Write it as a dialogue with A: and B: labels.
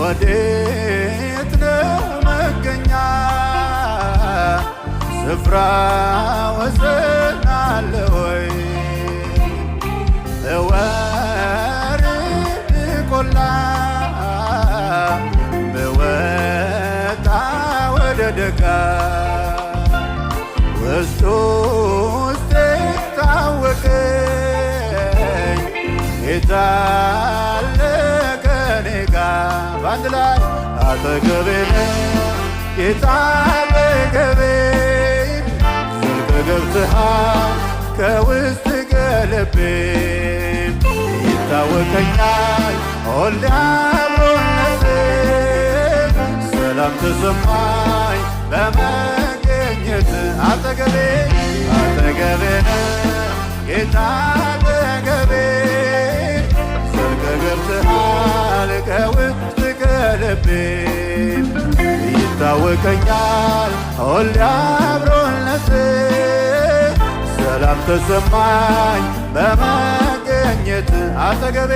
A: ወዴት ነው መገኛ ስፍራ ወሰን አለ ወይ? እወርድ ቆላ ብወጣ ወደ ደጋ ውስጥ ውስጤ ታወቀኝ ጌታ አለ ከኔ ጋር። በአንድ ላይ አጠገቤ ነው ጌታ አጠገቤ ዘልቀ ገብተሃል ከውስጥ ከልቤ ይታወቀኛል ሁሌ አብሮነቴ ሰላም ተሰማኝ በመገኘት አጠገቤ አጠገቤ ነው ጌታ አጠገቤ ዘልቀ ገብተሃል ከውስጥ ከልቤ ይታወቀኛል ሁሌ አብሮነቴ ሰላም ተሰማኝ በመገኘት አጠገቤ